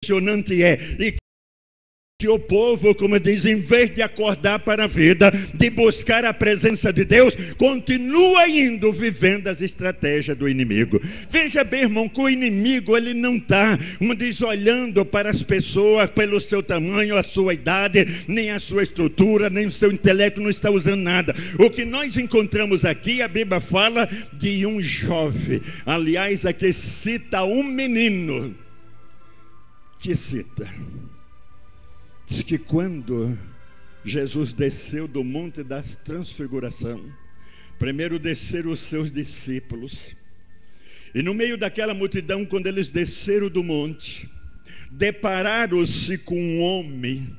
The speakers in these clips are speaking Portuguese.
impressionante é, e que o povo, como diz, em vez de acordar para a vida, de buscar a presença de Deus, continua indo, vivendo as estratégias do inimigo. Veja bem, irmão, que o inimigo, ele não está, como diz, olhando para as pessoas pelo seu tamanho, a sua idade, nem a sua estrutura, nem o seu intelecto, não está usando nada. O que nós encontramos aqui, a Bíblia fala de um jovem. Aliás, aqui cita um menino, que cita... Diz que quando Jesus desceu do monte da transfiguração, primeiro desceram os seus discípulos, e no meio daquela multidão, quando eles desceram do monte, depararam-se com um homem.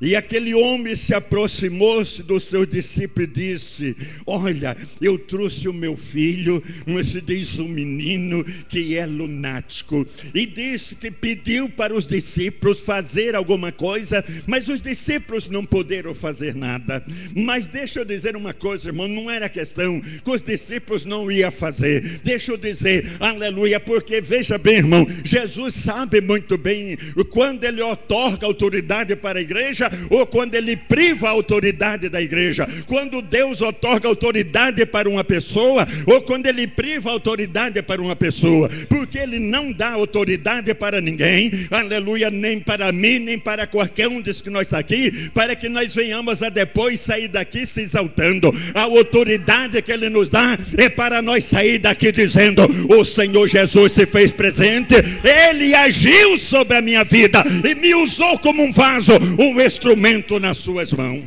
E aquele homem se aproximou-se dos seus discípulos e disse: olha, eu trouxe o meu filho, mas se diz um menino que é lunático. E disse que pediu para os discípulos fazer alguma coisa, mas os discípulos não puderam fazer nada. Mas deixa eu dizer uma coisa, irmão, não era questão que os discípulos não iam fazer. Deixa eu dizer, aleluia, porque veja bem, irmão, Jesus sabe muito bem quando ele otorga autoridade para a igreja, ou quando ele priva a autoridade da igreja. Quando Deus otorga autoridade para uma pessoa, ou quando ele priva a autoridade para uma pessoa, porque ele não dá autoridade para ninguém, aleluia, nem para mim, nem para qualquer um dos que nós está aqui, para que nós venhamos a depois sair daqui se exaltando. A autoridade que ele nos dá é para nós sair daqui dizendo: o Senhor Jesus se fez presente, ele agiu sobre a minha vida e me usou como um vaso, um instrumento nas suas mãos.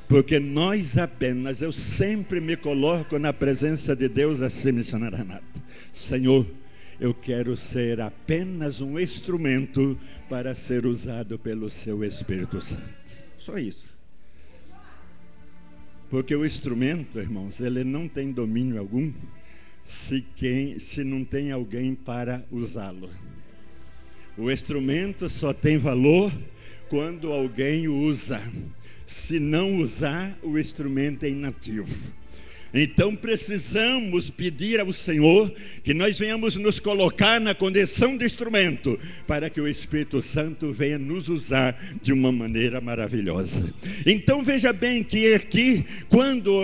Porque nós apenas, eu sempre me coloco na presença de Deus assim, missionário Renato: Senhor, eu quero ser apenas um instrumento para ser usado pelo seu Espírito Santo. Só isso. Porque o instrumento, irmãos, ele não tem domínio algum se não tem alguém para usá-lo. O instrumento só tem valor quando alguém o usa. Se não usar, o instrumento é inativo. Então precisamos pedir ao Senhor que nós venhamos nos colocar na condição de instrumento, para que o Espírito Santo venha nos usar de uma maneira maravilhosa. Então veja bem que aqui, quando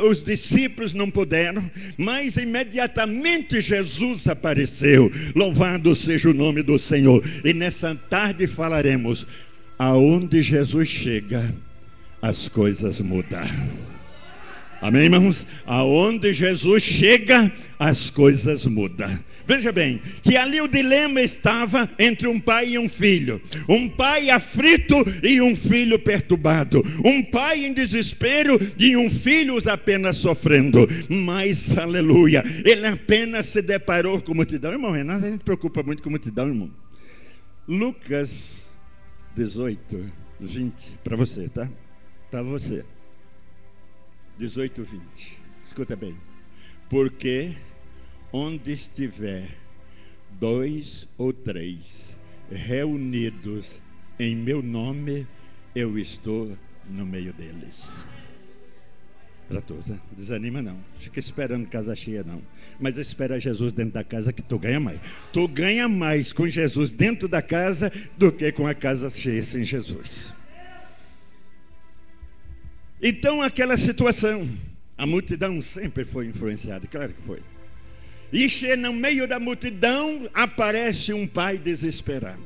os discípulos não puderam, mas imediatamente Jesus apareceu. Louvado seja o nome do Senhor. E nessa tarde falaremos: aonde Jesus chega, as coisas mudam. Amém, irmãos? Aonde Jesus chega, as coisas mudam. Veja bem, que ali o dilema estava entre um pai e um filho. Um pai aflito e um filho perturbado. Um pai em desespero e um filho apenas sofrendo. Mas, aleluia, ele apenas se deparou com multidão. Irmão Renato, a gente preocupa muito com multidão, irmão. Lucas 18, 20, para você, tá? Para você. 18, 20. Escuta bem. Porque onde estiver 2 ou 3 reunidos em meu nome, eu estou no meio deles. Para todos, né? Desanima não. Fica esperando casa cheia não. Mas espera Jesus dentro da casa, que tu ganha mais. Tu ganha mais com Jesus dentro da casa do que com a casa cheia sem Jesus. Então aquela situação, a multidão sempre foi influenciada, claro que foi. E no meio da multidão aparece um pai desesperado.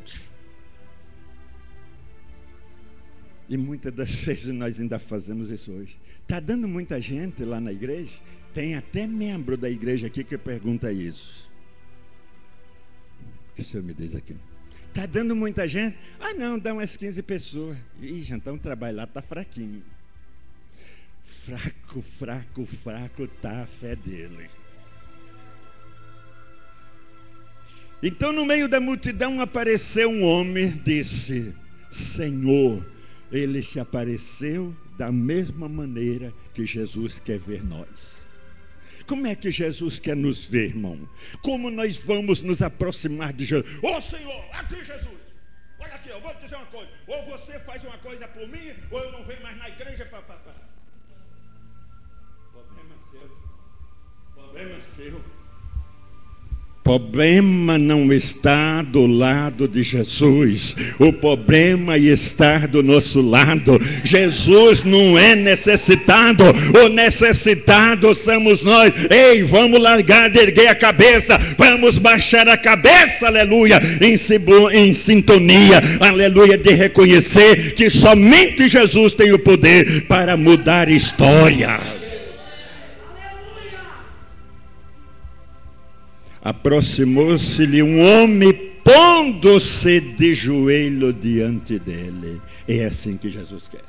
E muitas das vezes nós ainda fazemos isso hoje. Está dando muita gente lá na igreja, tem até membro da igreja aqui que pergunta isso. O que o senhor me diz aqui? Está dando muita gente? Ah não, dá umas 15 pessoas. Ih, então o trabalho lá está fraquinho. Fraco está a fé dele. Então no meio da multidão apareceu um homem, disse: Senhor, ele se apareceu da mesma maneira que Jesus quer ver nós. Como é que Jesus quer nos ver, irmão? Como nós vamos nos aproximar de Jesus? Ô Senhor, aqui Jesus, olha aqui, eu vou te dizer uma coisa: ou você faz uma coisa por mim, ou eu não venho mais na igreja para... Problema seu. problema não está do lado de Jesus, o problema está do nosso lado. Jesus não é necessitado, o necessitado somos nós. Ei, vamos largar de erguer a cabeça, vamos baixar a cabeça, aleluia, em sintonia, aleluia, de reconhecer que somente Jesus tem o poder para mudar a história. Aproximou-se-lhe um homem, pondo-se de joelho diante dele. É assim que Jesus quer.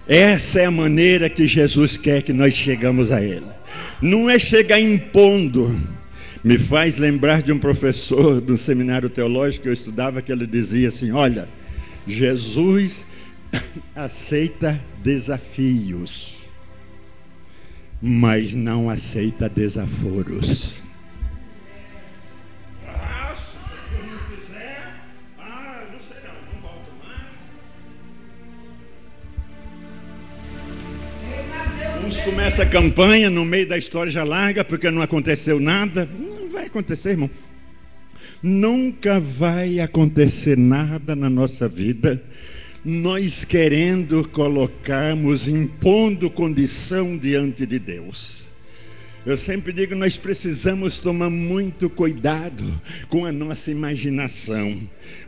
Essa é a maneira que Jesus quer que nós chegamos a Ele. Não é chegar impondo. Me faz lembrar de um professor do seminário teológico que eu estudava, que ele dizia assim: olha, Jesus aceita desafios, mas não aceita desaforos. Ah, se Jesus não fizer, não sei não volto mais. Uns começam a campanha, no meio da história já larga, porque não aconteceu nada. Não vai acontecer, irmão. Nunca vai acontecer nada na nossa vida nós querendo colocarmos, impondo condição diante de Deus. Eu sempre digo, nós precisamos tomar muito cuidado com a nossa imaginação.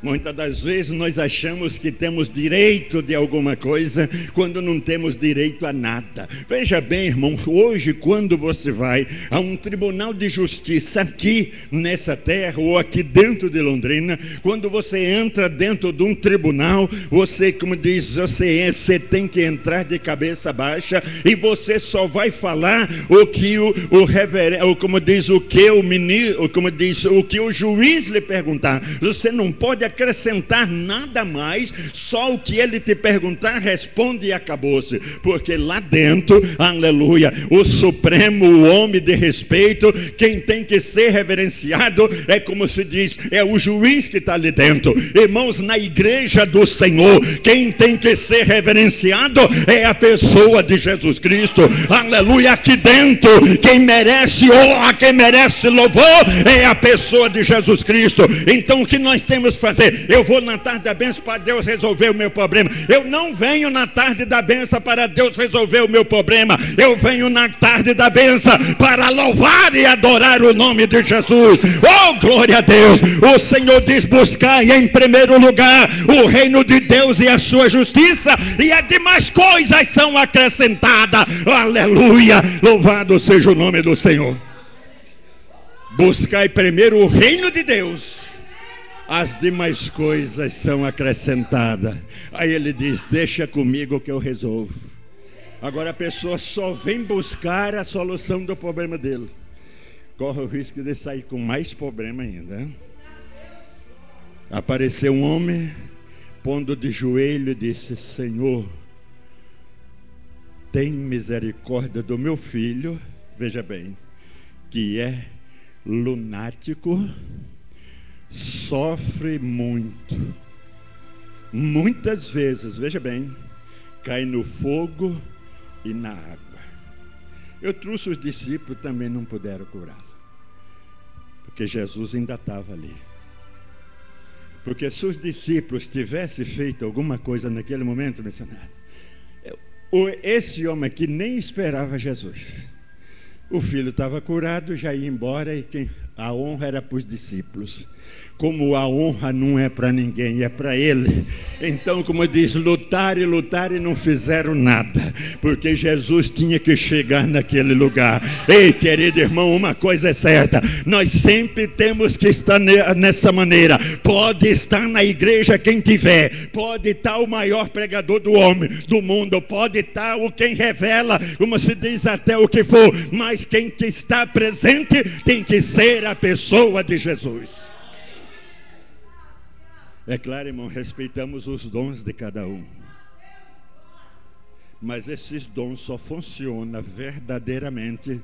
Muitas das vezes nós achamos que temos direito de alguma coisa, quando não temos direito a nada. Veja bem, irmão, hoje quando você vai a um tribunal de justiça aqui nessa terra, ou aqui dentro de Londrina, quando você entra dentro de um tribunal, você, como diz, você tem que entrar de cabeça baixa, e você só vai falar o que o reverendo, como diz, o que o ministro, como diz, o que o juiz lhe perguntar. Você não pode acrescentar nada mais, só o que ele te perguntar, responde e acabou-se. Porque lá dentro, aleluia, o supremo, o homem de respeito, quem tem que ser reverenciado, é como se diz, é o juiz que está ali dentro. Irmãos, na igreja do Senhor, quem tem que ser reverenciado é a pessoa de Jesus Cristo. Aleluia, aqui dentro, quem merece honra, quem merece louvor é a pessoa de Jesus Cristo. Então o que nós temos que fazer? Eu vou na tarde da bênção para Deus resolver o meu problema. Eu não venho na tarde da bênção para Deus resolver o meu problema. Eu venho na tarde da bênção para louvar e adorar o nome de Jesus. Oh, glória a Deus! O Senhor diz: buscai em primeiro lugar o reino de Deus e a sua justiça, e as demais coisas são acrescentadas. Aleluia! Louvado seja o nome do Senhor. Buscai primeiro o reino de Deus, as demais coisas são acrescentadas. Aí ele diz: deixa comigo que eu resolvo. Agora a pessoa só vem buscar a solução do problema dele, corre o risco de sair com mais problema ainda. Apareceu um homem, pondo de joelho, e disse: Senhor, tem misericórdia do meu filho, veja bem, que é lunático, sofre muito, muitas vezes, veja bem, cai no fogo e na água. Eu trouxe os discípulos, também não puderam curá-lo, porque Jesus ainda estava ali. Porque se os discípulos tivessem feito alguma coisa naquele momento, missionário, esse homem aqui nem esperava Jesus. O filho estava curado, já ia embora, e a honra era para os discípulos. Como a honra não é para ninguém, é para ele. Então, como diz, lutaram e não fizeram nada, porque Jesus tinha que chegar naquele lugar. Ei, querido irmão, uma coisa é certa: nós sempre temos que estar nessa maneira. Pode estar na igreja quem tiver, pode estar o maior pregador do mundo, pode estar quem revela, como se diz, até o que for, mas quem que está presente tem que ser a pessoa de Jesus. É claro, irmão, respeitamos os dons de cada um, mas esses dons só funcionam verdadeiramente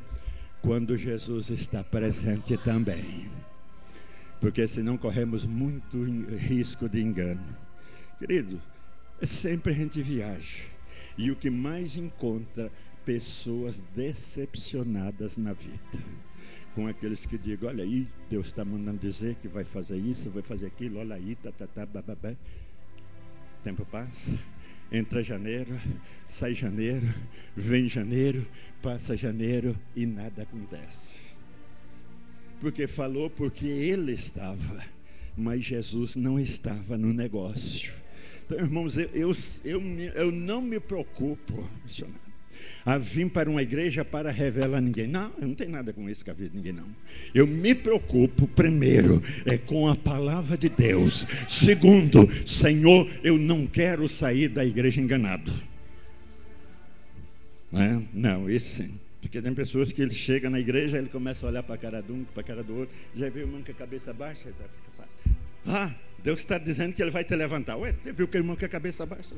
quando Jesus está presente também, porque senão corremos muito risco de engano. Querido, sempre a gente viaja, e o que mais encontra? Pessoas decepcionadas na vida. com aqueles que digam: olha aí, Deus está mandando dizer que vai fazer isso, vai fazer aquilo, olha aí, bababá. Tempo passa, entra janeiro, sai janeiro, vem janeiro, passa janeiro e nada acontece. Porque falou porque ele estava, mas Jesus não estava no negócio. Então, irmãos, eu não me preocupo, missionário, a vir para uma igreja para revelar a ninguém. Não, eu não tenho nada com isso com a vida de ninguém, não. Eu me preocupo, primeiro, com a palavra de Deus. Segundo, Senhor, eu não quero sair da igreja enganado. Não, isso sim. Porque tem pessoas que ele chega na igreja, ele começa a olhar para a cara de um, para a cara do outro, já viu o irmão com a cabeça baixa, já fica fácil. Deus está dizendo que ele vai te levantar. Ué, você viu que o irmão com a cabeça baixa?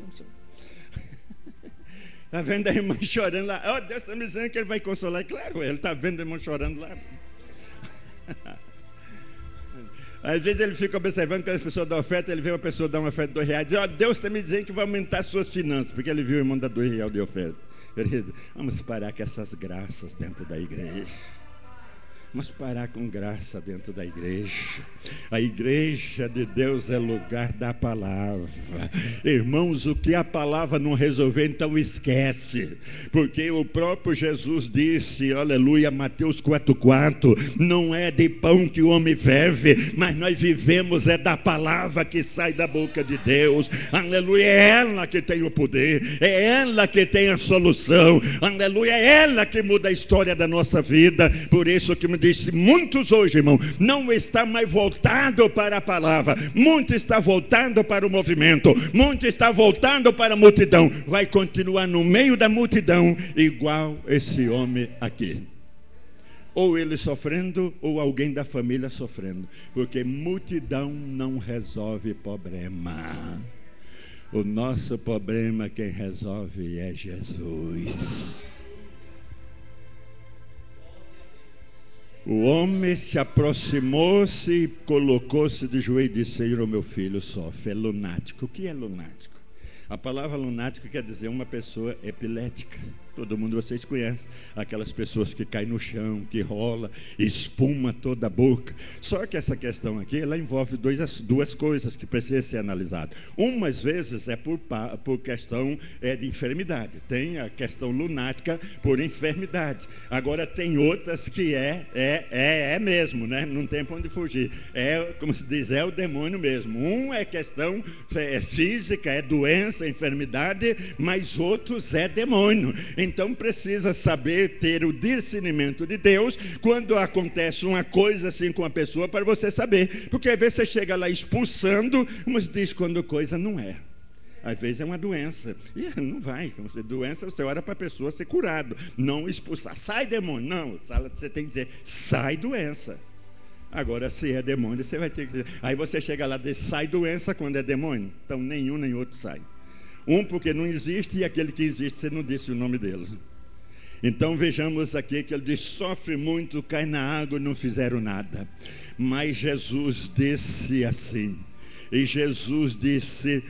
Está vendo a irmã chorando lá? Deus está me dizendo que ele vai consolar. Claro, ele está vendo a irmã chorando lá. Às vezes ele fica observando quando as pessoas dão oferta, ele vê uma pessoa dar uma oferta de R$2 e diz: Deus está me dizendo que vai aumentar as suas finanças, porque ele viu o irmão dar R$2 de oferta. Ele diz: vamos parar com essas graças dentro da igreja. Vamos parar com graça dentro da igreja. A igreja de Deus é lugar da palavra. Irmãos, o que a palavra não resolver, então esquece. Porque o próprio Jesus disse, aleluia, Mateus 4,4: não é de pão que o homem vive, mas nós vivemos é da palavra que sai da boca de Deus. Aleluia, é ela que tem o poder, é ela que tem a solução. Aleluia, é ela que muda a história da nossa vida. Por isso que me disse, muitos hoje, irmão, não está mais voltado para a palavra, muito está voltando para o movimento, muito está voltando para a multidão, vai continuar no meio da multidão, igual esse homem aqui, ou ele sofrendo, ou alguém da família sofrendo, porque multidão não resolve problema. O nosso problema, quem resolve é Jesus. O homem se aproximou-se e colocou-se de joelho e disse: Senhor, meu filho sofre. É lunático. O que é lunático? A palavra lunático quer dizer uma pessoa epilética. Todo mundo vocês conhecem. Aquelas pessoas que caem no chão, que rola, espuma toda a boca. Só que essa questão aqui, ela envolve duas coisas que precisam ser analisadas. Umas vezes é por questão de enfermidade. Tem a questão lunática por enfermidade. Agora tem outras que é mesmo, né? Não tem para onde fugir. Como se diz, é o demônio mesmo. Um é questão física, é doença, enfermidade, mas outros é demônio. Então precisa saber ter o discernimento de Deus quando acontece uma coisa assim com a pessoa, para você saber, porque às vezes você chega lá expulsando, mas diz quando coisa não é. Às vezes é uma doença, e não vai, como se doença você ora para a pessoa ser curado, não expulsar, sai demônio, não, você tem que dizer, sai doença. Agora se é demônio você vai ter que dizer, aí você chega lá e diz, sai doença quando é demônio, então nenhum nem outro sai. Um porque não existe, e aquele que existe você não disse o nome dele. Então vejamos aqui que ele diz, sofre muito, cai na água e não fizeram nada. Mas Jesus disse assim, e Jesus disse,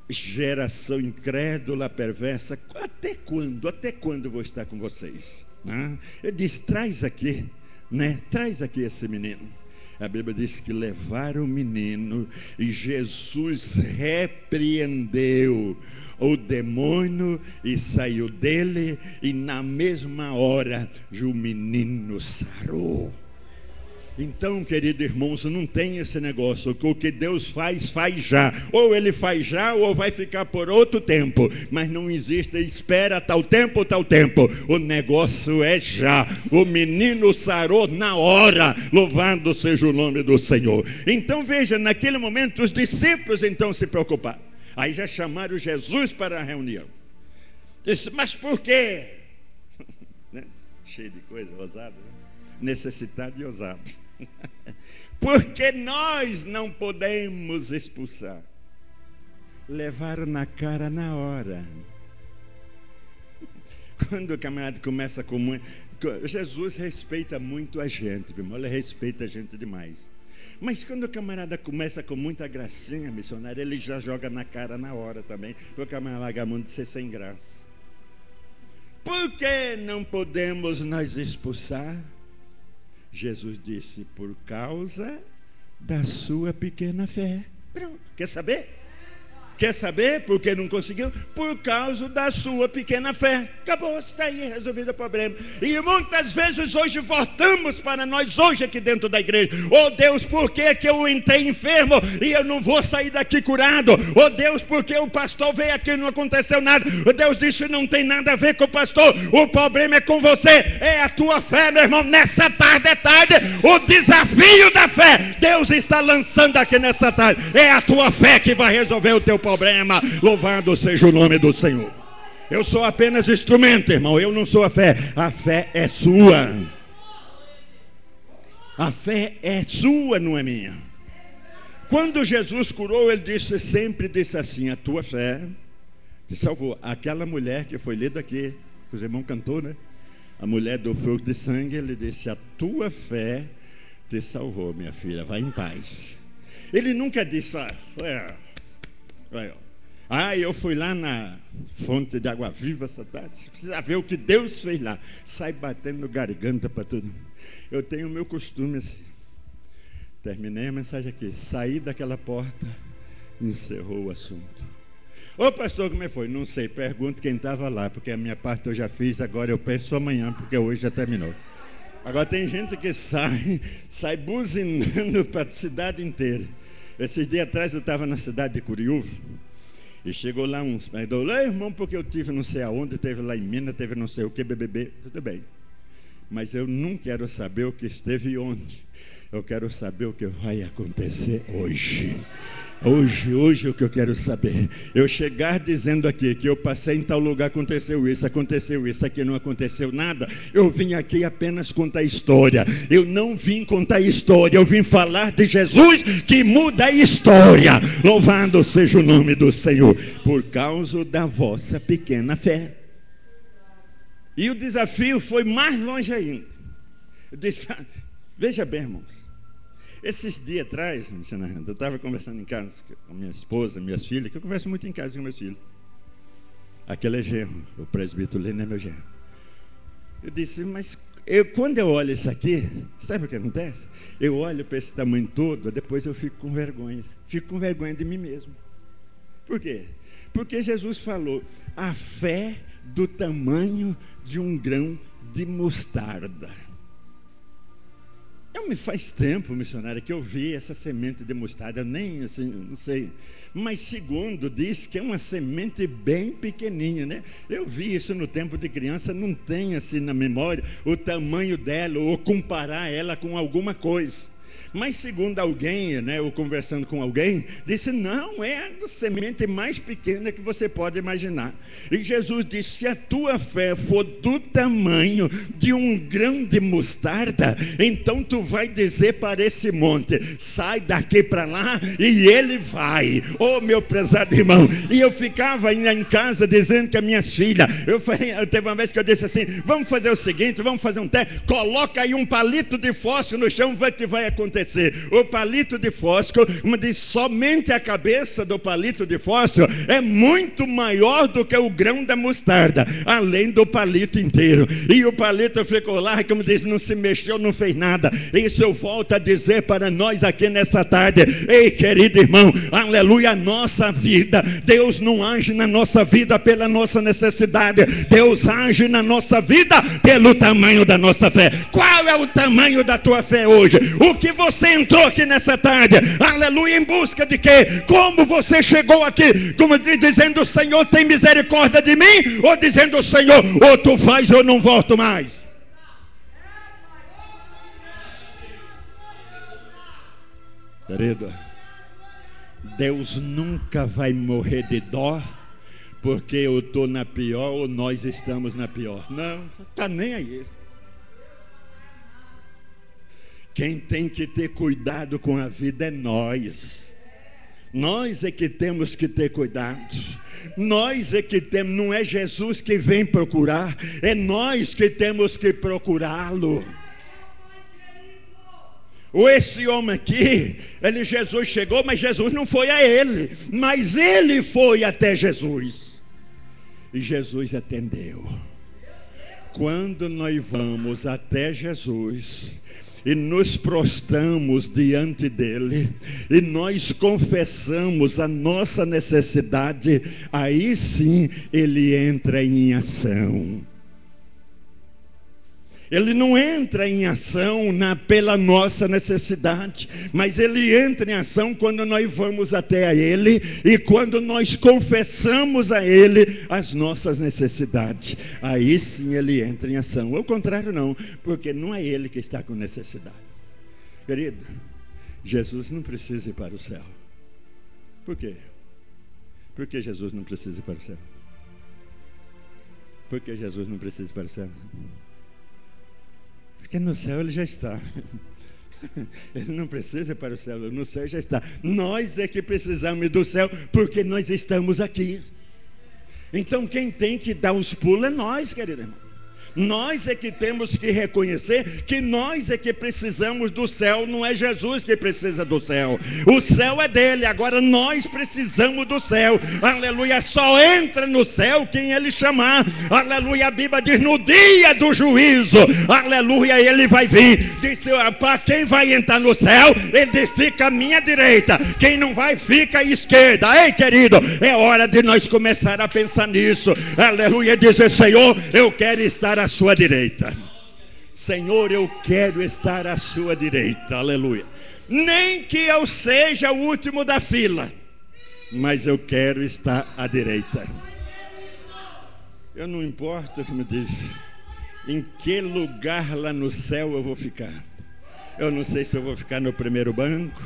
geração incrédula, perversa, até quando eu vou estar com vocês? Ele diz, traz aqui, né? Traz aqui esse menino. A Bíblia diz que levaram o menino e Jesus repreendeu o demônio e saiu dele, e na mesma hora o menino sarou. Então, querido irmãos, não tem esse negócio, que o que Deus faz, faz já. Ou ele faz já, ou vai ficar por outro tempo. Mas não existe, espera tal tempo, tal tempo. O negócio é já. O menino sarou na hora, louvado seja o nome do Senhor. Então veja, naquele momento os discípulos então se preocuparam. Aí já chamaram Jesus para a reunião. Disse, mas por quê? Cheio de coisa, ousado, né? Necessitado e ousado. Porque nós não podemos expulsar. Levaram na cara na hora. Quando o camarada começa com muito... Jesus respeita muito a gente, irmão. Ele respeita a gente demais. Mas quando o camarada começa com muita gracinha, missionário, ele já joga na cara na hora também. Porque o camarada larga a mão de ser sem graça. Por que não podemos nós expulsar? Jesus disse: por causa da sua pequena fé. Pronto. Quer saber? Quer saber por que não conseguiu? Por causa da sua pequena fé. Acabou, está aí resolvido o problema. E muitas vezes hoje voltamos para nós hoje aqui dentro da igreja. Oh Deus, por que eu entrei enfermo e eu não vou sair daqui curado? Oh Deus, porque o pastor veio aqui e não aconteceu nada? Oh Deus disse: não tem nada a ver com o pastor, o problema é com você, é a tua fé, meu irmão. Nessa tarde é tarde, o desafio da fé, Deus está lançando aqui nessa tarde. É a tua fé que vai resolver o teu problema. Louvado seja o nome do Senhor. Eu sou apenas instrumento, irmão. Eu não sou a fé é sua. A fé é sua, não é minha. Quando Jesus curou, ele sempre disse assim: a tua fé te salvou. Aquela mulher que foi lida aqui, que os irmãos cantou, né? A mulher do fluxo de sangue, ele disse: a tua fé te salvou, minha filha, vai em paz. Ele nunca disse: eu fui lá na fonte de água viva essa tarde. Você precisa ver o que Deus fez lá. Sai batendo no garganta para tudo. Eu tenho o meu costume assim. Terminei a mensagem aqui. Saí daquela porta, encerrou o assunto. Ô pastor, como é que foi? Não sei, pergunto quem estava lá, porque a minha parte eu já fiz, agora eu penso amanhã, porque hoje já terminou. Agora tem gente que sai buzinando para a cidade inteira. Esses dias atrás eu estava na cidade de Curiúva e chegou lá uns perguntou: irmão, porque eu tive não sei aonde, teve lá em Minas, teve não sei o que, BBB, tudo bem. Mas eu não quero saber o que esteve onde. Eu quero saber o que vai acontecer hoje. Hoje o que eu quero saber. Eu chegar dizendo aqui que eu passei em tal lugar, aconteceu isso, aqui não aconteceu nada. Eu vim aqui apenas contar história. Eu não vim contar história, eu vim falar de Jesus que muda a história. Louvado seja o nome do Senhor. Por causa da vossa pequena fé. E o desafio foi mais longe ainda. Eu disse: veja bem, irmãos, esses dias atrás, eu estava conversando em casa com minha esposa, minhas filhas, que eu converso muito em casa com meus filhos. Aquele é genro, o presbítero Lino é meu genro. Eu disse: mas quando eu olho isso aqui, sabe o que acontece? Eu olho para esse tamanho todo, depois eu fico com vergonha. Fico com vergonha de mim mesmo. Por quê? Porque Jesus falou: a fé do tamanho de um grão de mostarda. Me faz tempo, missionário, que eu vi essa semente de mostarda. Eu nem assim, não sei. Mas segundo diz que é uma semente bem pequenininha, né? Eu vi isso no tempo de criança, não tenho assim na memória o tamanho dela ou comparar ela com alguma coisa. Mas segundo alguém, né, ou conversando com alguém, disse: não, é a semente mais pequena que você pode imaginar. E Jesus disse: se a tua fé for do tamanho de um grão de mostarda, então tu vai dizer para esse monte: sai daqui para lá, e ele vai. Oh, meu prezado irmão, e eu ficava em casa dizendo que a minha filha, teve uma vez que eu disse assim: vamos fazer o seguinte, vamos fazer um teste, coloca aí um palito de fósforo no chão, vai que vai acontecer. O palito de fósforo, somente a cabeça do palito de fósforo é muito maior do que o grão da mostarda, além do palito inteiro. E o palito ficou lá, como diz, não se mexeu, não fez nada. Isso eu volto a dizer para nós aqui nessa tarde. Ei, querido irmão, aleluia, a nossa vida, Deus não age na nossa vida pela nossa necessidade, Deus age na nossa vida pelo tamanho da nossa fé. Qual é o tamanho da tua fé hoje? O que você entrou aqui nessa tarde, aleluia, em busca de quê? Como você chegou aqui? Como dizendo: o Senhor tem misericórdia de mim? Ou dizendo: Senhor, ou tu faz ou eu não volto mais? Querido, Deus nunca vai morrer de dó porque eu estou na pior ou nós estamos na pior. Não, está nem aí. Quem tem que ter cuidado com a vida é nós. Nós é que temos que ter cuidado. Nós é que temos, não é Jesus que vem procurar, é nós que temos que procurá-lo. Esse homem aqui, Jesus chegou, mas Jesus não foi a ele, mas ele foi até Jesus. E Jesus atendeu. Quando nós vamos até Jesus, e nos prostramos diante dele, e nós confessamos a nossa necessidade, aí sim ele entra em ação. Ele não entra em ação pela nossa necessidade, mas ele entra em ação quando nós vamos até a ele e quando nós confessamos a ele as nossas necessidades. Aí sim ele entra em ação. Ao contrário não, porque não é ele que está com necessidade. Querido, Jesus não precisa ir para o céu. Por quê? Por que Jesus não precisa ir para o céu? Por que Jesus não precisa ir para o céu? Porque no céu ele já está. Ele não precisa ir para o céu, no céu já está. Nós é que precisamos ir do céu, porque nós estamos aqui. Então quem tem que dar os pulos é nós, querido irmão. Nós é que temos que reconhecer que nós é que precisamos do céu, não é Jesus que precisa do céu. O céu é dele, agora nós precisamos do céu. Aleluia, só entra no céu quem ele chamar. Aleluia, a Bíblia diz, no dia do juízo, aleluia, ele vai vir. Disse, para quem vai entrar no céu, ele fica à minha direita. Quem não vai, fica à esquerda. Ei, querido, é hora de nós começar a pensar nisso. Aleluia, dizer, Senhor, eu quero estar à sua direita. Senhor, eu quero estar à sua direita. Aleluia. Nem que eu seja o último da fila, mas eu quero estar à direita. Eu não importo, como diz, em que lugar lá no céu eu vou ficar. Eu não sei se eu vou ficar no primeiro banco,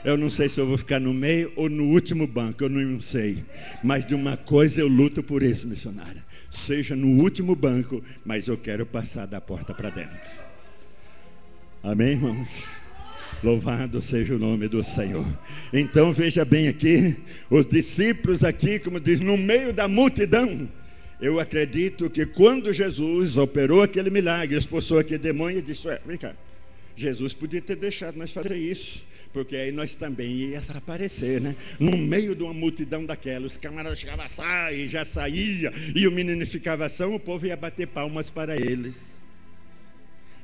eu não sei se eu vou ficar no meio ou no último banco, eu não sei. Mas de uma coisa eu luto por isso, missionária. Seja no último banco, mas eu quero passar da porta para dentro. Amém, irmãos? Louvado seja o nome do Senhor. Então veja bem aqui, os discípulos aqui, como diz, no meio da multidão. Eu acredito que quando Jesus operou aquele milagre, expulsou aquele demônio e disse, vem cá, Jesus podia ter deixado nós fazer isso, porque aí nós também íamos aparecer, né? No meio de uma multidão daquela, os camaradas chegavam a sair, já saía, e o menino ficava assim, o povo ia bater palmas para eles.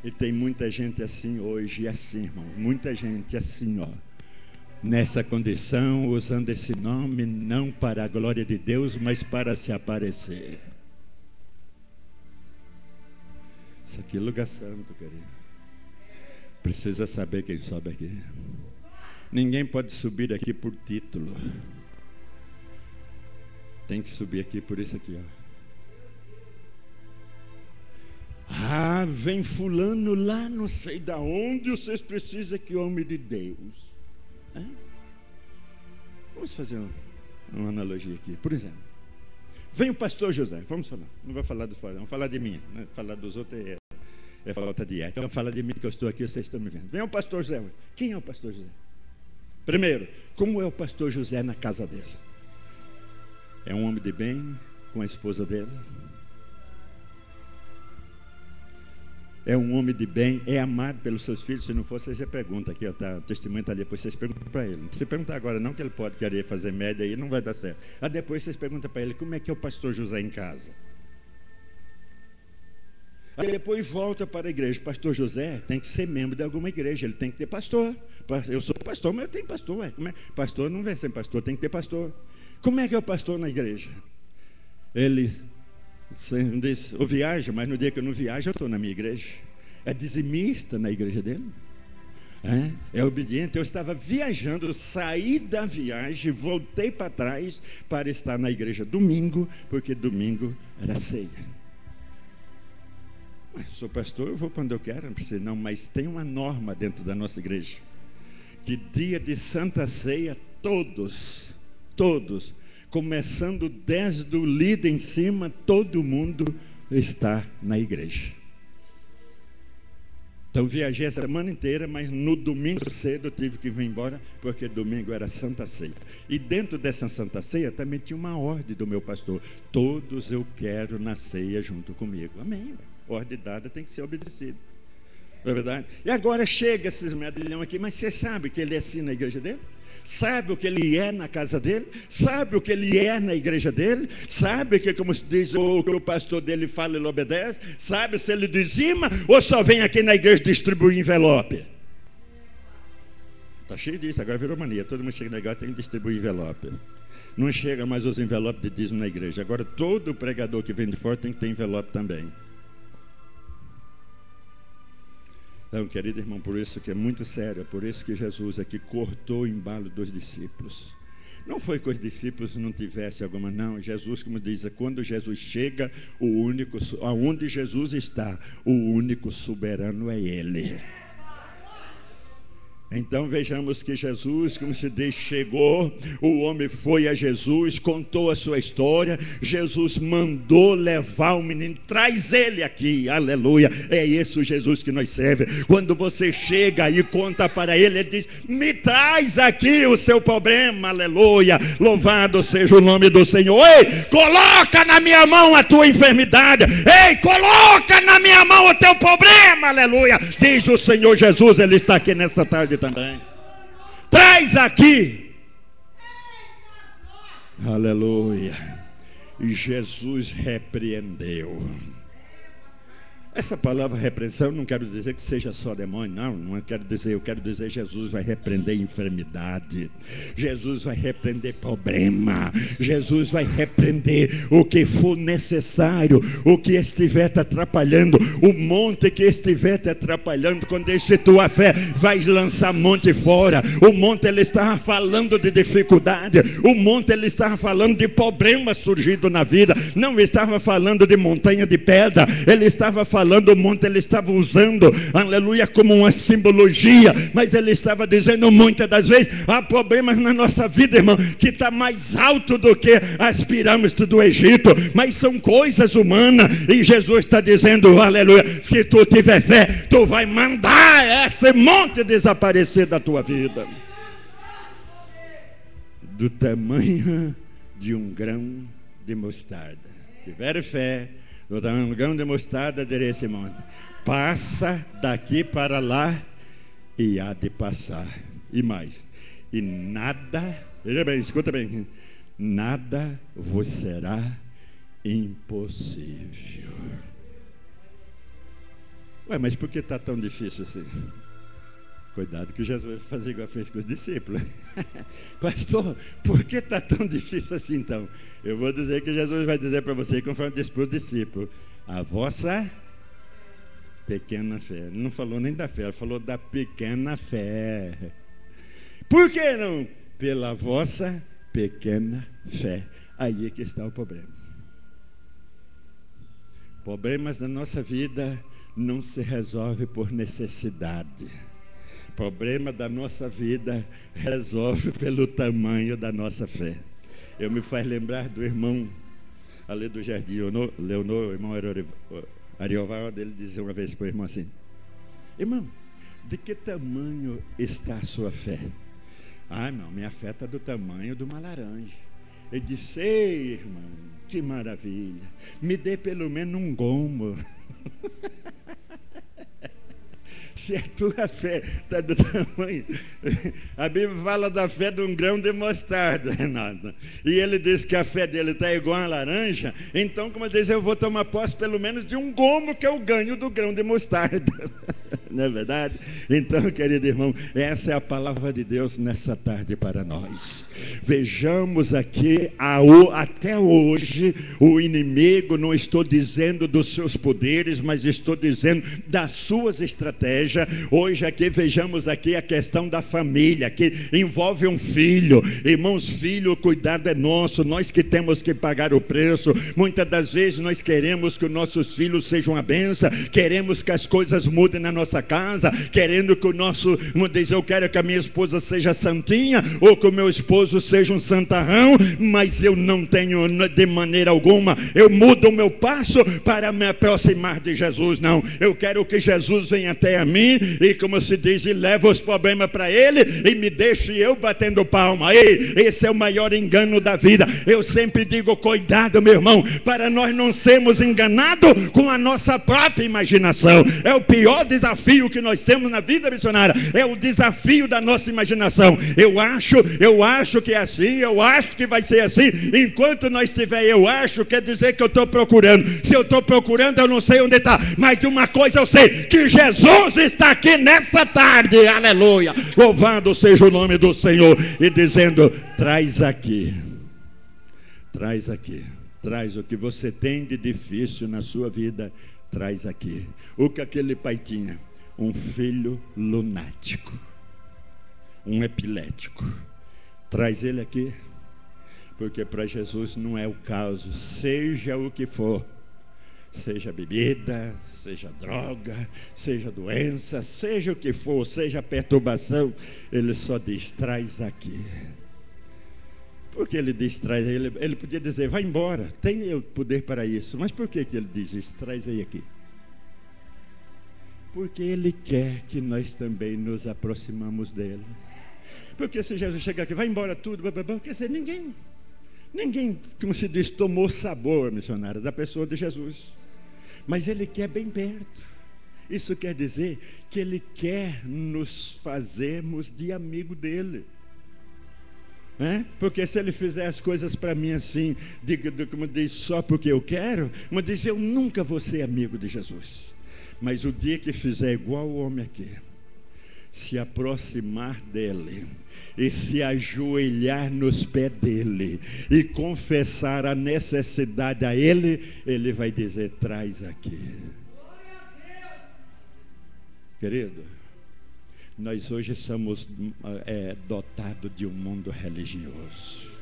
E tem muita gente assim hoje, assim, irmão, muita gente assim, ó, nessa condição, usando esse nome não para a glória de Deus, mas para se aparecer. Isso aqui é lugar santo, querido. Precisa saber quem sobe aqui. Ninguém pode subir aqui por título. Tem que subir aqui por isso aqui, ó. Ah, vem fulano lá, não sei da onde, vocês precisam que homem de Deus. É? Vamos fazer uma analogia aqui. Por exemplo, vem o pastor José, vamos falar. Não vou falar do fora, vamos falar de mim, né? Falar dos outros é falta de ar. Então fala de mim que eu estou aqui, vocês estão me vendo. Vem o pastor José. Quem é o pastor José? Primeiro, como é o pastor José na casa dele? É um homem de bem com a esposa dele? É um homem de bem, é amado pelos seus filhos? Se não for, vocês já perguntam aqui, ó, tá, o testemunho está ali, depois vocês perguntam para ele. Não precisa perguntar agora não, que ele pode querer fazer média aí, não vai dar certo. Aí depois vocês perguntam para ele, como é que é o pastor José em casa? Aí depois volta para a igreja. Pastor José tem que ser membro de alguma igreja, ele tem que ter pastor. Eu sou pastor, mas eu tenho pastor. Como é? Pastor não vem sem pastor, tem que ter pastor. Como é que é o pastor na igreja? Ele diz, eu viajo, mas no dia que eu não viajo, eu estou na minha igreja. É dizimista na igreja dele. É obediente. Eu estava viajando, saí da viagem, voltei para trás para estar na igreja domingo, porque domingo era ceia. Sou pastor, eu vou quando eu quero, não precisa não, mas tem uma norma dentro da nossa igreja, que dia de Santa Ceia, todos, começando desde o líder em cima, todo mundo está na igreja. Então viajei a semana inteira, mas no domingo cedo eu tive que vir embora, porque domingo era Santa Ceia. E dentro dessa Santa Ceia também tinha uma ordem do meu pastor, todos eu quero na ceia junto comigo. Amém. Ordem dada tem que ser obedecida. Não é verdade? E agora chega esses medalhão aqui, mas você sabe que ele é assim na igreja dele? Sabe o que ele é na casa dele? Sabe o que ele é na igreja dele? Sabe que, como se diz, o que o pastor dele fala, ele obedece? Sabe se ele dizima ou só vem aqui na igreja distribuir envelope? Está cheio disso, agora virou mania. Todo mundo chega na igreja, tem que distribuir envelope. Não chega mais os envelopes de dízimo na igreja. Agora todo pregador que vem de fora tem que ter envelope também. Então, querido irmão, por isso que é muito sério, é por isso que Jesus aqui cortou o embalo dos discípulos. Não foi que os discípulos não tivessem alguma, não. Jesus, como diz, quando Jesus chega, aonde Jesus está, o único soberano é Ele. Então vejamos que Jesus, como se diz, chegou, o homem foi a Jesus, contou a sua história, Jesus mandou levar o menino, traz ele aqui, aleluia, é esse o Jesus que nós servemos. Quando você chega e conta para ele, ele diz, me traz aqui o seu problema, aleluia, louvado seja o nome do Senhor. Ei, coloca na minha mão a tua enfermidade, ei, coloca na minha mão o teu problema, aleluia, diz o Senhor Jesus, ele está aqui nessa tarde também. Traz aqui. Aleluia. E Jesus repreendeu. Essa palavra repreensão, não quero dizer que seja só demônio, não quero dizer, eu quero dizer Jesus vai repreender enfermidade, Jesus vai repreender problema, Jesus vai repreender o que for necessário, o que estiver te atrapalhando, o monte que estiver te atrapalhando. Quando esse tua fé vai lançar monte fora, o monte ele estava falando de dificuldade, o monte ele estava falando de problema surgido na vida, não estava falando de montanha de pedra, ele estava falando do monte, ele estava usando, aleluia, como uma simbologia, mas ele estava dizendo muitas das vezes, há problemas na nossa vida, irmão, que está mais alto do que as pirâmides do Egito, mas são coisas humanas, e Jesus está dizendo, aleluia, se tu tiver fé, tu vai mandar esse monte desaparecer da tua vida, do tamanho de um grão de mostarda. Se tiver fé, do tamanho de um grão de mostarda, direi esse monte, passa daqui para lá, e há de passar. E mais, e nada, veja bem, escuta bem, nada vos será impossível. Ué, mas por que está tão difícil assim? Cuidado que Jesus vai fazer igual fez com os discípulos. Pastor, por que está tão difícil assim então? Eu vou dizer que Jesus vai dizer para você, conforme disse para os discípulos, a vossa pequena fé. Ele não falou nem da fé, ele falou da pequena fé. Por que não? Pela vossa pequena fé. Aí é que está o problema. Problemas da nossa vida não se resolve por necessidade. Problema da nossa vida resolve pelo tamanho da nossa fé. Eu me faz lembrar do irmão ali do Jardim Leonor, o irmão Ariovaldo, ele dizia uma vez para o irmão assim, irmão, de que tamanho está a sua fé? Ah, não, minha fé está do tamanho de uma laranja. Ele disse, ei, irmão, que maravilha, me dê pelo menos um gomo. Se a tua fé está do tamanho, a Bíblia fala da fé de um grão de mostarda, Renato, e ele diz que a fé dele está igual a laranja, então, como eu disse, eu vou tomar posse pelo menos de um gomo que eu ganho do grão de mostarda, não é verdade? Então, querido irmão, essa é a palavra de Deus nessa tarde para nós. Vejamos aqui, até hoje, o inimigo, não estou dizendo dos seus poderes, mas estou dizendo das suas estratégias. Hoje aqui, vejamos aqui a questão da família, que envolve um filho. Irmãos, filho, o cuidado é nosso, nós que temos que pagar o preço. Muitas das vezes nós queremos que os nossos filhos sejam uma bênção, queremos que as coisas mudem na nossa casa, querendo que o nosso, eu quero que a minha esposa seja santinha, ou que o meu esposo seja um santarrão, mas eu não tenho de maneira alguma, eu mudo o meu passo para me aproximar de Jesus, não, eu quero que Jesus venha até a mim, e como se diz, e leva os problemas para ele, e me deixe eu batendo palma. Ei, esse é o maior engano da vida. Eu sempre digo, cuidado, meu irmão, para nós não sermos enganados com a nossa própria imaginação. É o pior desafio desafio que nós temos na vida missionária é o desafio da nossa imaginação. Eu acho que é assim, eu acho que vai ser assim. Enquanto nós estiver eu acho, quer dizer que eu estou procurando. Se eu estou procurando, eu não sei onde está. Mas de uma coisa eu sei, que Jesus está aqui nessa tarde, aleluia, louvado seja o nome do Senhor, e dizendo: traz aqui, traz o que você tem de difícil na sua vida, traz aqui. O que aquele pai tinha? Um filho lunático, um epilético. Traz ele aqui, porque para Jesus não é o caso, seja o que for, seja bebida, seja droga, seja doença, seja o que for, seja perturbação, ele só diz: traz aqui. Por que ele diz traz? Ele podia dizer: vai embora, tem o poder para isso. Mas por que ele diz isso? Traz aí aqui. Porque ele quer que nós também nos aproximamos dele. Porque se Jesus chegar aqui, vai embora tudo, quer dizer, ninguém, como se diz, tomou sabor, missionário, da pessoa de Jesus. Mas ele quer bem perto. Isso quer dizer que ele quer nos fazermos de amigo dele. Porque se ele fizer as coisas para mim assim, como diz, só porque eu quero, como diz, eu nunca vou ser amigo de Jesus. Mas o dia que fizer igual o homem aqui, se aproximar dele e se ajoelhar nos pés dele e confessar a necessidade a ele, ele vai dizer: traz aqui. Querido, nós hoje somos dotados de um mundo religioso.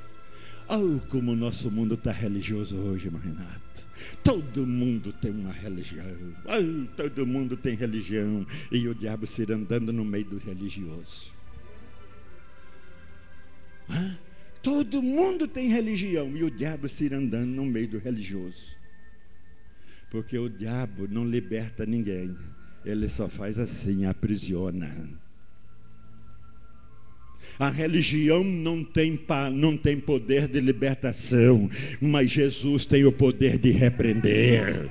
Oh, como o nosso mundo está religioso hoje, irmão Renato. Todo mundo tem uma religião. Oh, todo mundo tem religião. E o diabo se ir andando no meio do religioso. Todo mundo tem religião. E o diabo se ir andando no meio do religioso. Porque o diabo não liberta ninguém. Ele só faz assim, aprisiona. A religião não tem poder de libertação, mas Jesus tem o poder de repreender.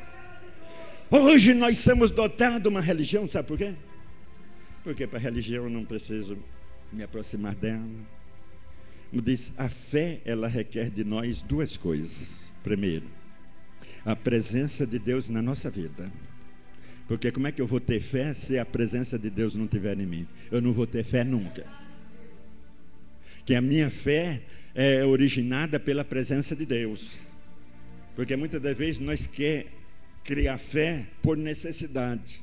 Hoje nós somos dotados de uma religião, sabe por quê? Porque para a religião eu não preciso me aproximar dela. Como diz, a fé, ela requer de nós duas coisas. Primeiro, a presença de Deus na nossa vida. Porque como é que eu vou ter fé se a presença de Deus não estiver em mim? Eu não vou ter fé nunca. Que a minha fé é originada pela presença de Deus. Porque muitas das vezes nós queremos criar fé por necessidade.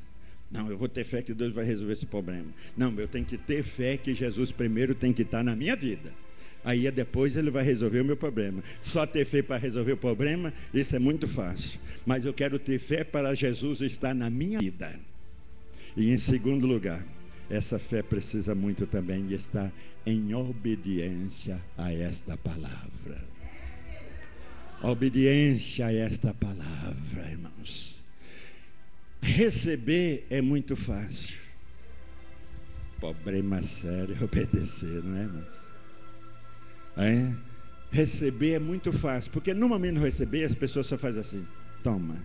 Não, eu vou ter fé que Deus vai resolver esse problema. Não, eu tenho que ter fé que Jesus primeiro tem que estar na minha vida. Aí depois ele vai resolver o meu problema. Só ter fé para resolver o problema, isso é muito fácil. Mas eu quero ter fé para Jesus estar na minha vida. E em segundo lugar, essa fé precisa muito também estar em obediência a esta palavra. Obediência a esta palavra, irmãos. Receber é muito fácil. Problema sério é obedecer, não é, irmãos? Receber é muito fácil, porque no momento de receber as pessoas só fazem assim: toma.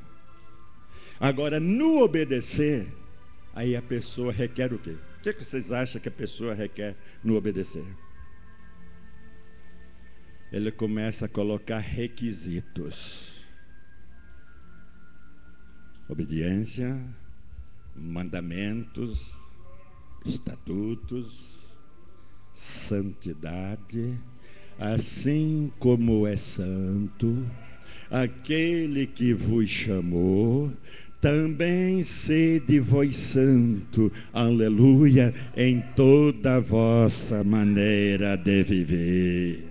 Agora no obedecer, aí a pessoa requer o quê? O que vocês acham que a pessoa requer no obedecer? Ele começa a colocar requisitos: obediência, mandamentos, estatutos, santidade. Assim como é santo aquele que vos chamou, também sede vós santo, aleluia, em toda a vossa maneira de viver.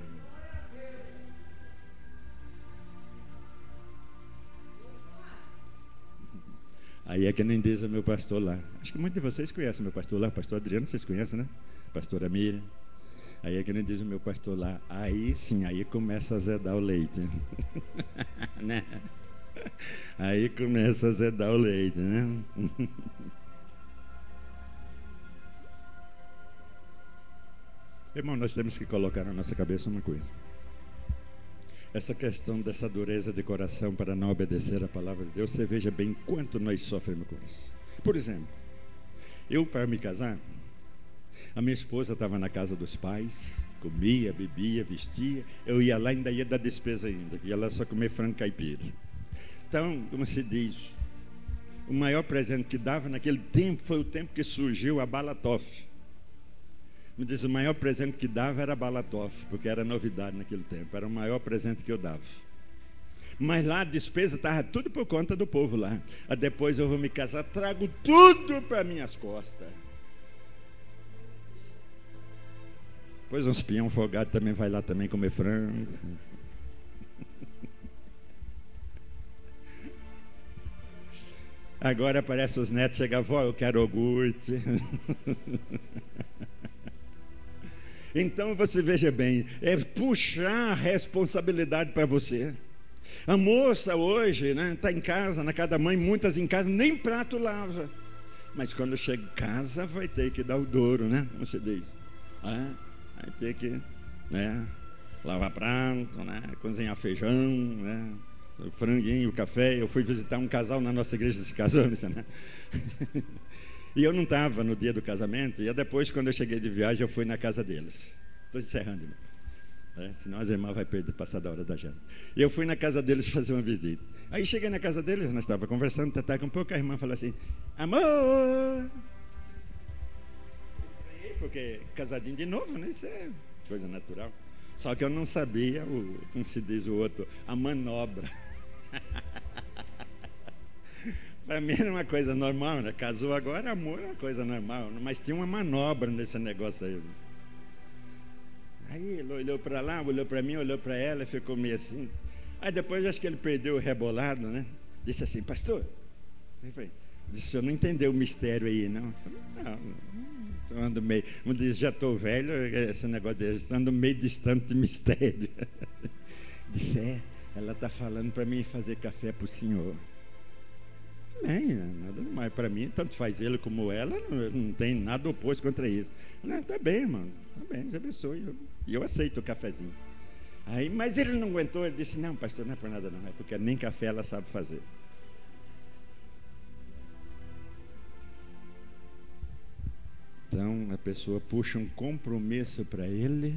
Aí é que nem diz o meu pastor lá. Acho que muitos de vocês conhecem o meu pastor lá, o pastor Adriano, vocês conhecem, né? Pastora Miriam. Aí é que nem diz o meu pastor lá. Aí sim, aí começa a azedar o leite. Né? Aí começa a azedar o leite, né? Irmão, nós temos que colocar na nossa cabeça uma coisa. Essa questão dessa dureza de coração para não obedecer a palavra de Deus, você veja bem quanto nós sofremos com isso. Por exemplo, Eu, para me casar, a minha esposa estava na casa dos pais, comia, bebia, vestia. Eu ia lá e ainda ia dar despesa ainda, ia lá só comer frango caipira. Então, como se diz, o maior presente que dava naquele tempo foi o tempo que surgiu a Balatoff. Me diz, o maior presente que dava era a Balatoff, porque era novidade naquele tempo, era o maior presente que eu dava. Mas lá a despesa estava tudo por conta do povo lá. Depois eu vou me casar, trago tudo para minhas costas. Depois uns peão folgado também vai lá também comer frango. Agora aparece os netos, chega, vó, eu quero iogurte. Então você veja bem, é puxar a responsabilidade para você. A moça hoje, né, está em casa, na casa da mãe, muitas em casa, nem prato lava. Mas quando chega em casa, vai ter que dar o douro, né? Como você diz. Vai ter que, né, lavar prato, né, cozinhar feijão, né, o franguinho, o café. Eu fui visitar um casal na nossa igreja, se casou, né? E eu não estava no dia do casamento. E depois, quando eu cheguei de viagem, eu fui na casa deles. Estou encerrando, irmão. Senão as irmãs vão perder passar da hora da janta. E eu fui na casa deles fazer uma visita. Aí cheguei na casa deles, nós estávamos conversando, com um pouco, a irmã falou assim, amor. Estranhei, porque casadinho de novo, né? Isso é coisa natural. Só que eu não sabia, como se diz o outro, a manobra. Para mim era uma coisa normal, né? Casou agora, amor é uma coisa normal, mas tinha uma manobra nesse negócio aí. Aí ele olhou para lá, olhou para mim, olhou para ela, ficou meio assim. Aí depois acho que ele perdeu o rebolado, né? Disse assim, pastor, disse, o senhor não entendeu o mistério aí, não? Eu falei, não, ando meio, como diz, já estou velho, esse negócio dele, ando meio distante de mistério. Disse, ela está falando para mim fazer café para o senhor. Bem, nada mais para mim, tanto faz ele como ela, não tem nada oposto contra isso. Não, tá bem, irmão, tá bem, Deus abençoe. E eu aceito o cafezinho. Aí, mas ele não aguentou, ele disse, não, pastor, não é por nada não, é porque nem café ela sabe fazer. Então, a pessoa puxa um compromisso para ele,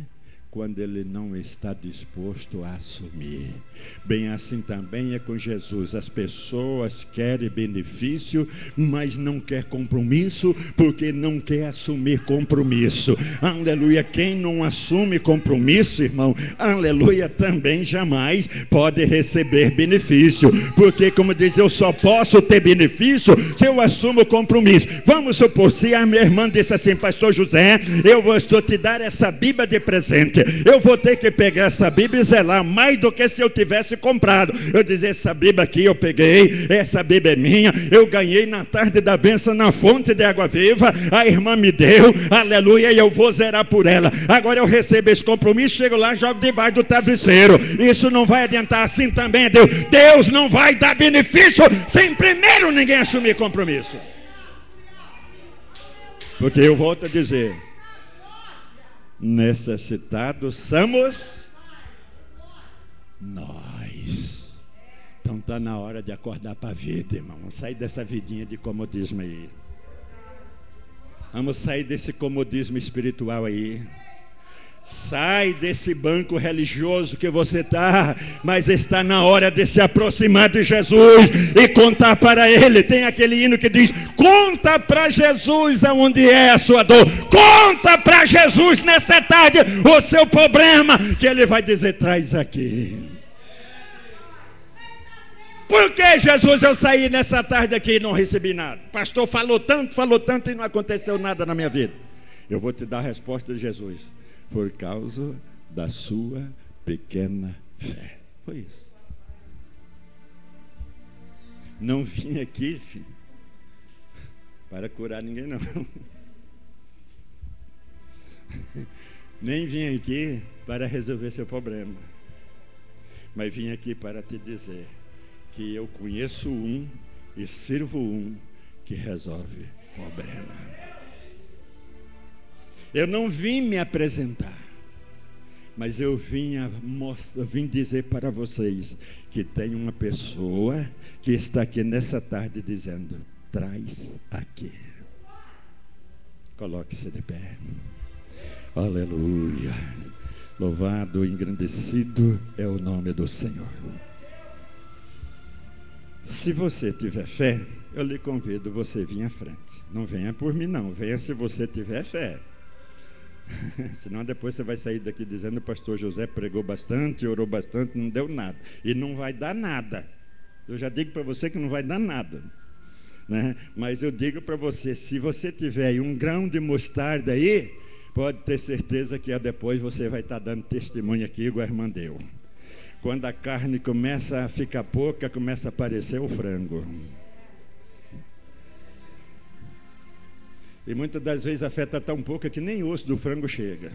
quando ele não está disposto a assumir. Bem assim também é com Jesus. As pessoas querem benefício, mas não quer compromisso, porque não quer assumir compromisso. Aleluia. Quem não assume compromisso, irmão, aleluia, também jamais pode receber benefício. Porque, como diz, eu só posso ter benefício se eu assumo compromisso. Vamos supor, se a minha irmã disse assim, pastor José, eu estou te dar essa Bíblia de presente. Eu vou ter que pegar essa Bíblia e zelar mais do que se eu tivesse comprado. Eu dizer, essa Bíblia aqui eu peguei, essa Bíblia é minha, eu ganhei na tarde da bênção na fonte de água viva, a irmã me deu, aleluia, e eu vou zerar por ela. Agora eu recebo esse compromisso, chego lá e jogo debaixo do travesseiro. Isso não vai adiantar, assim também é Deus. Deus não vai dar benefício sem primeiro ninguém assumir compromisso. Porque eu volto a dizer, necessitados somos nós. Então está na hora de acordar para a vida, irmão. Vamos sair dessa vidinha de comodismo aí. Vamos sair desse comodismo espiritual aí. Sai desse banco religioso que você está, mas está na hora de se aproximar de Jesus e contar para Ele. Tem aquele hino que diz, conta para Jesus aonde é a sua dor. Conta para Jesus nessa tarde o seu problema, que Ele vai dizer, traz aqui. Por que, Jesus, eu saí nessa tarde aqui e não recebi nada? O pastor falou tanto e não aconteceu nada na minha vida. Eu vou te dar a resposta de Jesus. Por causa da sua pequena fé. Foi isso. Não vim aqui, filho, para curar ninguém, não. Nem vim aqui para resolver seu problema. Mas vim aqui para te dizer que eu conheço um e sirvo um que resolve problema. Eu não vim me apresentar, mas eu vim dizer para vocês que tem uma pessoa que está aqui nessa tarde dizendo, traz aqui. Coloque-se de pé. Aleluia. Louvado e engrandecido é o nome do Senhor. Se você tiver fé, eu lhe convido você vir à frente. Não venha por mim não, venha se você tiver fé. Senão depois você vai sair daqui dizendo: o pastor José pregou bastante, orou bastante, não deu nada. E não vai dar nada. Eu já digo para você que não vai dar nada, né? Mas eu digo para você, se você tiver aí um grão de mostarda aí, pode ter certeza que depois você vai estar dando testemunho aqui igual a irmã deu. Quando a carne começa a ficar pouca, começa a aparecer o frango. E muitas das vezes a fé está tão pouca que nem o osso do frango chega.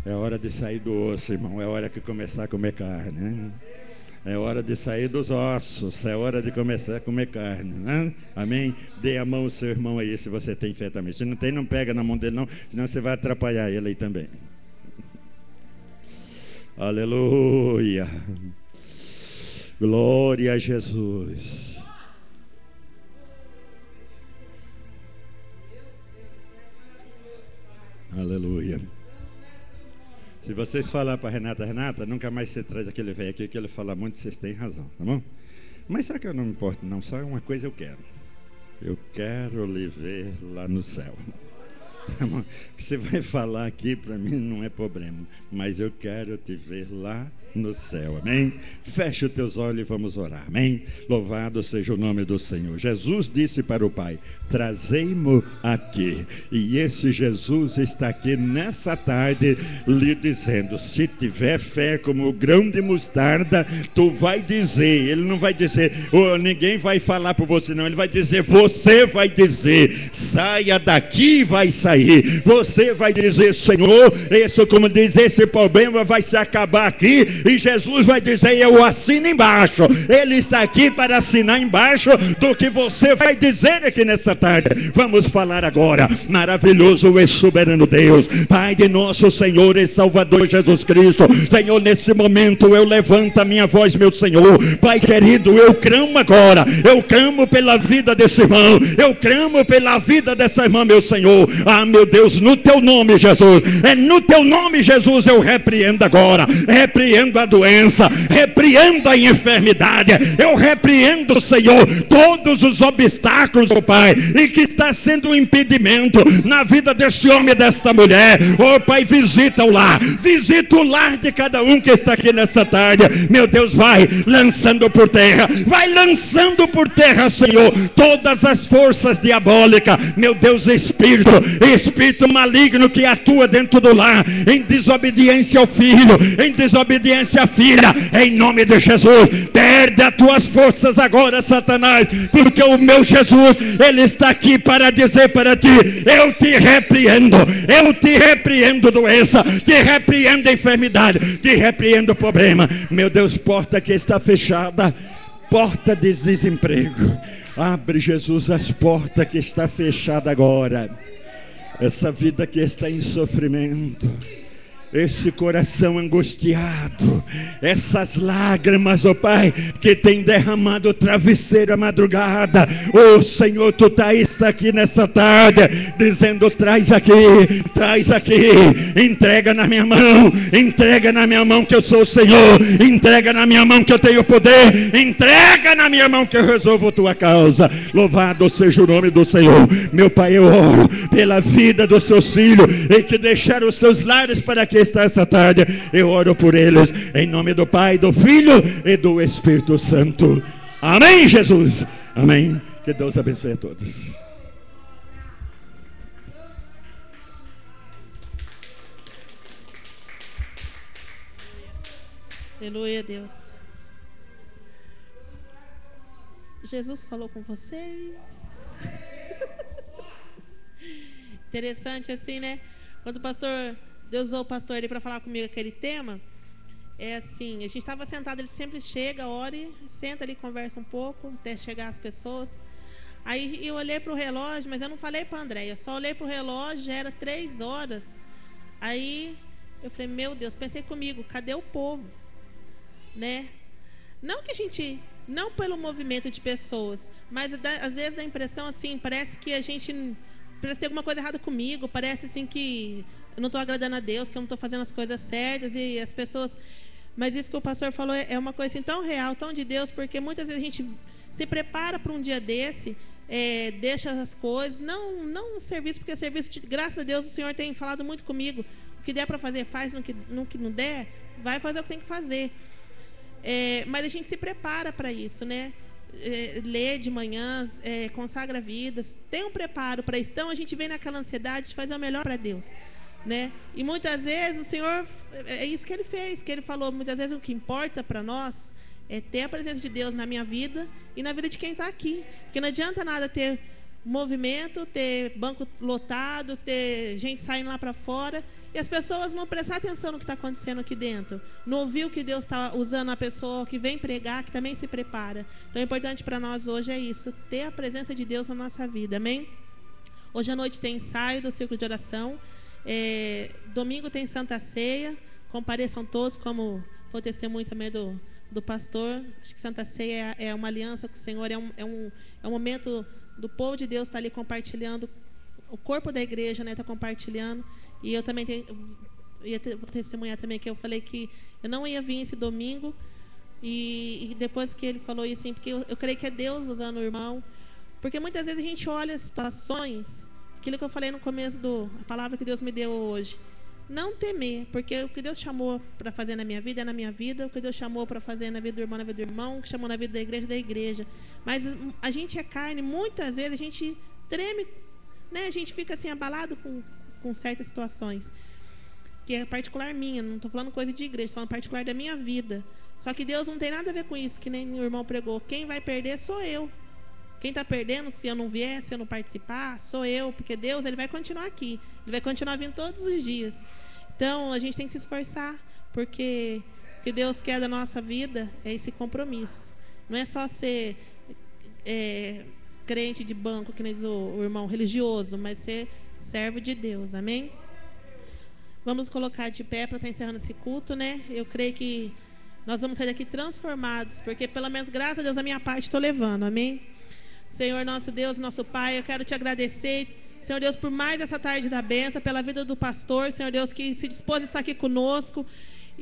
É hora de sair do osso, irmão. É hora de começar a comer carne, né? É hora de sair dos ossos. É hora de começar a comer carne, né? Amém? Dê a mão ao seu irmão aí, se você tem fé também. Se não tem, não pega na mão dele não, senão você vai atrapalhar ele aí também. Aleluia. Glória a Jesus. Aleluia. Se vocês falar para Renata, nunca mais você traz aquele velho aqui, que ele fala muito, vocês têm razão, tá bom? Mas sabe que eu não me importo não, só uma coisa eu quero. Eu quero lhe ver lá no céu. O que você vai falar aqui para mim não é problema, mas eu quero te ver lá no céu, amém? Feche os teus olhos e vamos orar, amém? Louvado seja o nome do Senhor. Jesus disse para o Pai: trazei-mo aqui. E esse Jesus está aqui nessa tarde lhe dizendo: se tiver fé como o grão de mostarda, tu vai dizer. Ele não vai dizer, ninguém vai falar por você não, ele vai dizer, você vai dizer, saia daqui, vai sair. Você vai dizer: Senhor, como diz, esse problema vai se acabar aqui. E Jesus vai dizer: eu assino embaixo. Ele está aqui para assinar embaixo do que você vai dizer aqui nessa tarde. Vamos falar agora. Maravilhoso e soberano Deus, Pai de nosso Senhor e Salvador Jesus Cristo, Senhor, nesse momento eu levanto a minha voz, meu Senhor. Pai querido, eu clamo agora. Eu clamo pela vida desse irmão. Eu clamo pela vida dessa irmã, meu Senhor. Ah, meu Deus, no teu nome, Jesus. É no teu nome, Jesus, eu repreendo agora. Repreendo a doença, repreendo a enfermidade, eu repreendo, Senhor, todos os obstáculos, oh Pai, e que está sendo um impedimento na vida desse homem e desta mulher. Oh Pai, visita o lar de cada um que está aqui nessa tarde. Meu Deus, vai lançando por terra, Senhor, todas as forças diabólicas, meu Deus, espírito maligno que atua dentro do lar, em desobediência ao filho, em desobediência à filha, em nome de Jesus, perde as tuas forças agora, Satanás, porque o meu Jesus, ele está aqui para dizer para ti: eu te repreendo doença, te repreendo enfermidade, te repreendo problema. Meu Deus, porta que está fechada, porta de desemprego, abre, Jesus, as portas que está fechada agora. Essa vida que está em sofrimento, esse coração angustiado, essas lágrimas, ó Pai, que tem derramado o travesseiro à madrugada. Ó Senhor, tu está aqui nessa tarde, dizendo: traz aqui, entrega na minha mão que eu sou o Senhor, entrega na minha mão que eu tenho poder, entrega na minha mão que eu resolvo a tua causa. Louvado seja o nome do Senhor. Meu Pai, eu oro pela vida dos seus filhos, e que deixaram os seus lares para que está essa tarde. Eu oro por eles, em nome do Pai, do Filho e do Espírito Santo. Amém, Jesus. Amém. Que Deus abençoe a todos. Aleluia, Deus. Jesus falou com vocês. Interessante assim, né? Quando o pastor, Deus usou o pastor ali para falar comigo aquele tema, é assim, a gente estava sentado, ele sempre chega, ora, senta ali, conversa um pouco, até chegar as pessoas. Aí eu olhei para o relógio, mas eu não falei para a Andréia, só olhei para o relógio, já era 3 horas. Aí eu falei: meu Deus, pensei comigo, cadê o povo? Né? Não que a gente não pelo movimento de pessoas, mas às vezes dá a impressão assim, parece que a gente, parece ter alguma coisa errada comigo, parece assim que eu não estou agradando a Deus, que eu não estou fazendo as coisas certas, e as pessoas... Mas isso que o pastor falou é uma coisa assim, tão real, tão de Deus, porque muitas vezes a gente se prepara para um dia desse, deixa as coisas, não um serviço, porque serviço, graças a Deus, o Senhor tem falado muito comigo, o que der para fazer, faz, no que não der, vai fazer o que tem que fazer. Mas a gente se prepara para isso, né? Lê de manhã, consagra vidas, tem um preparo para isso. Então a gente vem naquela ansiedade de fazer o melhor para Deus, né? E muitas vezes o Senhor, é isso que Ele fez, que Ele falou, muitas vezes o que importa para nós é ter a presença de Deus na minha vida e na vida de quem está aqui, porque não adianta nada ter movimento, ter banco lotado, ter gente saindo lá para fora e as pessoas não prestar atenção no que está acontecendo aqui dentro, não ouvir o que Deus está usando a pessoa que vem pregar, que também se prepara. Então, o importante para nós hoje é isso, ter a presença de Deus na nossa vida, amém? Hoje à noite tem ensaio do Círculo de Oração, domingo tem Santa Ceia, compareçam todos, como foi o testemunho também do pastor. Acho que Santa Ceia é uma aliança com o Senhor, é um momento do povo de Deus estar ali compartilhando, o corpo da igreja, né, está compartilhando. E eu também vou testemunhar também que eu falei que eu não ia vir esse domingo, e depois que ele falou isso, assim, porque eu creio que é Deus usando o irmão, porque muitas vezes a gente olha situações, aquilo que eu falei no começo a palavra que Deus me deu hoje, não temer, porque o que Deus chamou para fazer na minha vida é na minha vida, o que Deus chamou para fazer na vida do irmão, na vida do irmão, o que chamou na vida da igreja, mas a gente é carne, muitas vezes a gente treme, né? A gente fica assim abalado com certas situações, que é particular minha, não estou falando coisa de igreja, estou falando particular da minha vida, só que Deus não tem nada a ver com isso, que nem o irmão pregou, quem vai perder sou eu. Quem está perdendo, se eu não vier, se eu não participar, sou eu, porque Deus, Ele vai continuar aqui, Ele vai continuar vindo todos os dias. Então, a gente tem que se esforçar, porque o que Deus quer da nossa vida é esse compromisso. Não é só ser crente de banco, que nem diz o irmão, religioso, mas ser servo de Deus, amém? Vamos colocar de pé para estar encerrando esse culto, né? Eu creio que nós vamos sair daqui transformados, porque pelo menos, graças a Deus, a minha parte estou levando, amém? Senhor, nosso Deus, nosso Pai, eu quero te agradecer, Senhor Deus, por mais essa tarde da bênção, pela vida do pastor, Senhor Deus, que se dispôs a estar aqui conosco.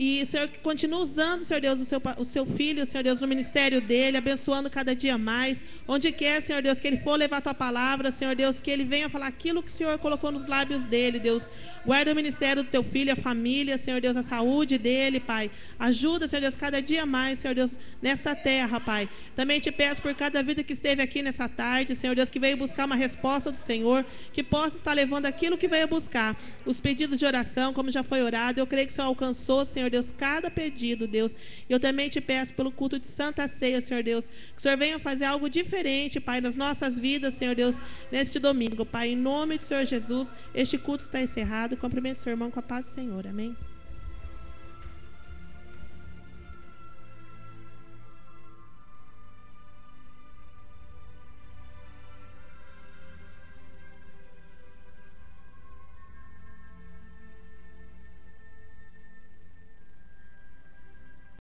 E, Senhor, que continua usando, Senhor Deus, o seu filho, Senhor Deus, no ministério dele, abençoando cada dia mais. Onde quer, Senhor Deus, que ele for levar a tua palavra, Senhor Deus, que ele venha falar aquilo que o Senhor colocou nos lábios dele, Deus. Guarda o ministério do teu filho, a família, Senhor Deus, a saúde dele, Pai. Ajuda, Senhor Deus, cada dia mais, Senhor Deus, nesta terra, Pai. Também te peço por cada vida que esteve aqui nessa tarde, Senhor Deus, que veio buscar uma resposta do Senhor, que possa estar levando aquilo que veio buscar. Os pedidos de oração, como já foi orado, eu creio que o Senhor alcançou, Senhor Deus, cada pedido, Deus. Eu também te peço pelo culto de Santa Ceia, Senhor Deus, que o Senhor venha fazer algo diferente, Pai, nas nossas vidas, Senhor Deus, neste domingo, Pai, em nome do Senhor Jesus. Este culto está encerrado. Cumprimento o seu irmão com a paz do Senhor, amém.